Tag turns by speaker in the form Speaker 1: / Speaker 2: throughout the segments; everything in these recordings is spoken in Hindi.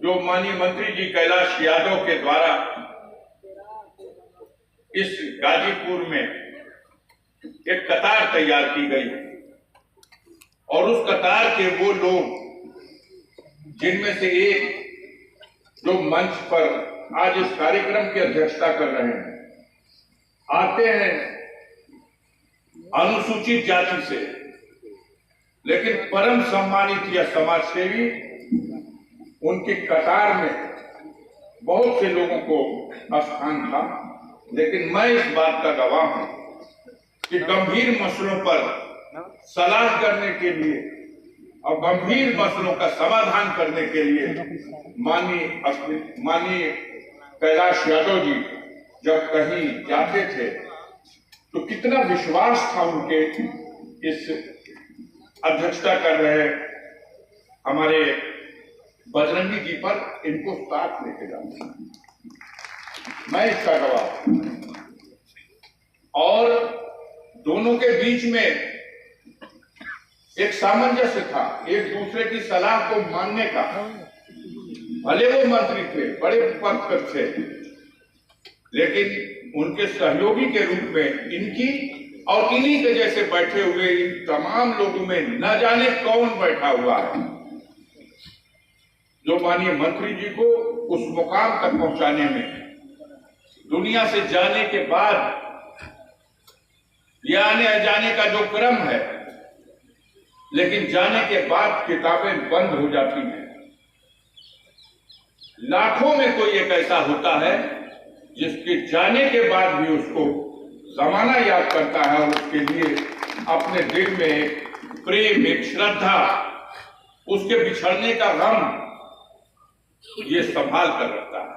Speaker 1: जो माननीय मंत्री जी कैलाश यादव के द्वारा इस गाजीपुर में एक कतार तैयार की गई और उस कतार के वो लोग जिनमें से एक जो मंच पर आज इस कार्यक्रम की अध्यक्षता कर रहे हैं, आते हैं अनुसूचित जाति से, लेकिन परम सम्मानित या समाज सेवी उनकी कतार में बहुत से लोगों को स्थान था। लेकिन मैं इस बात का गवाह हूं कि गंभीर मसलों पर सलाह करने के लिए और गंभीर मसलों का समाधान करने के लिए माननीय कैलाश यादव जी जब कहीं जाते थे तो कितना विश्वास था उनके इस अध्यक्षता कर रहे हमारे बजरंगी जी पर, इनको साथ लेके जाना, मैं इसका गवाह। और दोनों के बीच में एक सामंजस्य था, एक दूसरे की सलाह को मानने का। भले वो मंत्री थे, बड़े पद पर थे, लेकिन उनके सहयोगी के रूप में इनकी और इन्हीं के जैसे बैठे हुए इन तमाम लोगों में न जाने कौन बैठा हुआ है जो माननीय मंत्री जी को उस मुकाम तक पहुंचाने में, दुनिया से जाने के बाद या आने जाने का जो क्रम है, लेकिन जाने के बाद किताबें बंद हो जाती हैं। लाखों में कोई एक ऐसा होता है जिसके जाने के बाद भी उसको जमाना याद करता है और उसके लिए अपने दिल में एक प्रेम, एक श्रद्धा, उसके बिछड़ने का गम ये संभाल कर रखता है।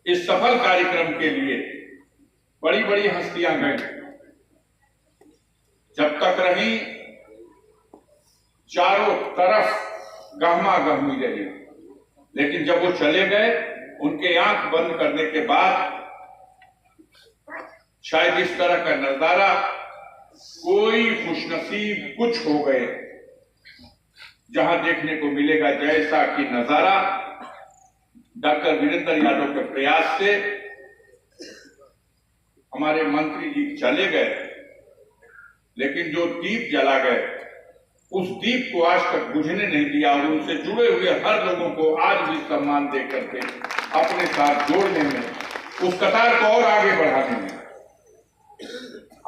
Speaker 1: इस सफल कार्यक्रम के लिए बड़ी बड़ी हस्तियां गई, जब तक रही चारों तरफ गहमा गहमी रही, लेकिन जब वो चले गए, उनके आंख बंद करने के बाद शायद इस तरह का नजारा कोई खुशनसीब कुछ हो गए जहां देखने को मिलेगा, जैसा कि नजारा डॉक्टर वीरेंद्र यादव के प्रयास से हमारे मंत्री जी चले गए, लेकिन जो दीप जला गए उस दीप को आज तक बुझने नहीं दिया और उनसे जुड़े हुए हर लोगों को आज भी सम्मान दे करके अपने साथ जोड़ने में, उस कतार को और आगे बढ़ाने में,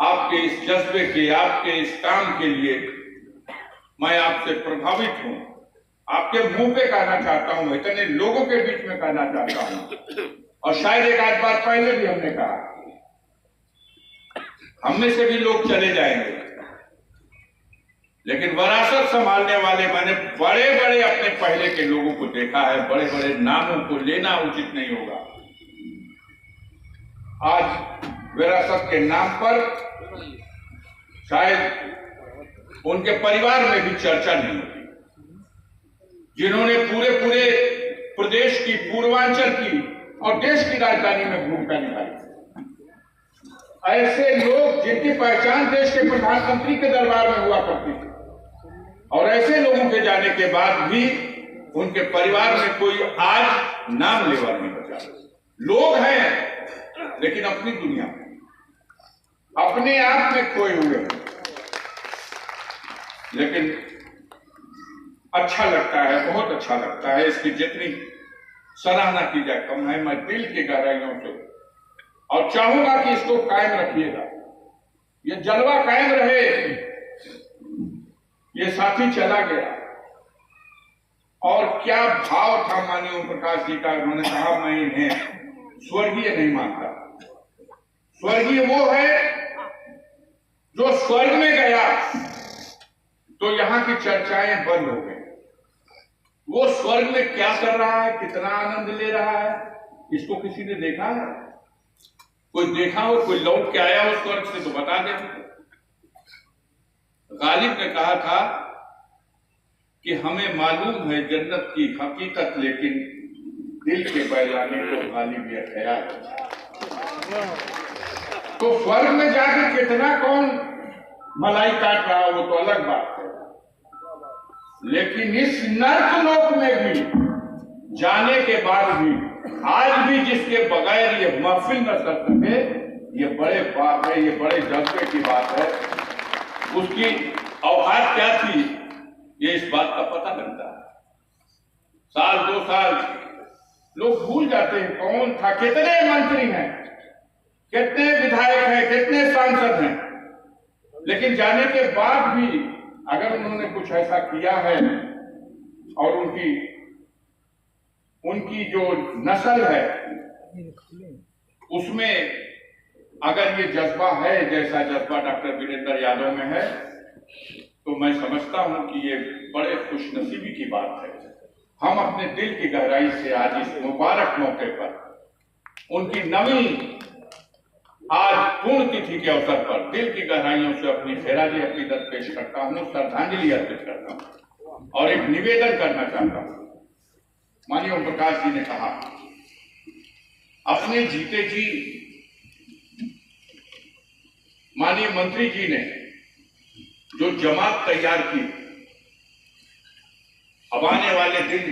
Speaker 1: आपके इस जज्बे के, आपके इस काम के लिए मैं आपसे प्रभावित हूं। आपके मुंह पे कहना चाहता हूं, इतने लोगों के बीच में कहना चाहता हूं, और शायद एक आध बार पहले भी हमने कहा, हम में से भी लोग चले जाएंगे, लेकिन विरासत संभालने वाले मैंने बड़े बड़े अपने पहले के लोगों को देखा है। बड़े बड़े नामों को लेना उचित नहीं होगा। आज विरासत के नाम पर शायद उनके परिवार में भी चर्चा नहीं होती, जिन्होंने पूरे प्रदेश की, पूर्वांचल की और देश की राजधानी में भूमिका निभाई। ऐसे लोग जिनकी पहचान देश के प्रधानमंत्री के दरबार में हुआ करती थी, और ऐसे लोगों के जाने के बाद भी उनके परिवार में कोई आज नाम लेवा नहीं बचा। लोग हैं लेकिन अपनी दुनिया में, अपने आप में खोए हुए हैं। लेकिन अच्छा लगता है, बहुत अच्छा लगता है, इसकी जितनी सराहना की जाए कम है। मैं दिल की गहराइयों से और चाहूंगा कि इसको कायम रखिएगा, ये जलवा कायम रहे। ये साथी चला गया और क्या भाव था माननीय ओम प्रकाश जी का, उन्होंने कहा मैं इन्हें स्वर्गीय नहीं मानता। स्वर्गीय वो है जो स्वर्ग में गया तो यहां की चर्चाएं बंद हो गई। वो स्वर्ग में क्या कर रहा है, कितना आनंद ले रहा है, इसको किसी ने देखा है? कोई देखा हो, कोई लौट के आया हो स्वर्ग से तो बता दे। गालिब ने कहा था कि हमें मालूम है जन्नत की हकीकत, लेकिन दिल के बहलाने को गालिब यह ख्याल। तो स्वर्ग में जाकर कितना कौन मलाई काट रहा वो तो अलग बात है, लेकिन इस नर्क लोक में भी जाने के बाद भी आज भी जिसके बगैर ये महफिल न कर सके, ये बड़े बात है, ये बड़े जज्बे की बात है। उसकी औकात क्या थी ये इस बात का पता लगता है। साल 2 साल लोग भूल जाते हैं कौन था, कितने मंत्री हैं, कितने विधायक हैं, कितने सांसद हैं, लेकिन जाने के बाद भी अगर उन्होंने कुछ ऐसा किया है और उनकी जो नस्ल है उसमें अगर ये जज्बा है जैसा जज्बा डॉक्टर वीरेंद्र यादव में है, तो मैं समझता हूं कि ये बड़े खुशनसीबी की बात है। हम अपने दिल की गहराई से आज इस मुबारक मौके पर उनकी नवी आज पूर्ण तिथि के अवसर पर दिल की गहराइयों से अपनी खैराजी अकीदत पेश करता हूं, श्रद्धांजलि अर्पित करता हूं और एक निवेदन करना चाहता हूं। माननीय ओम प्रकाश जी ने कहा, अपने जीते जी माननीय मंत्री जी ने जो जमात तैयार की, अब आने वाले दिन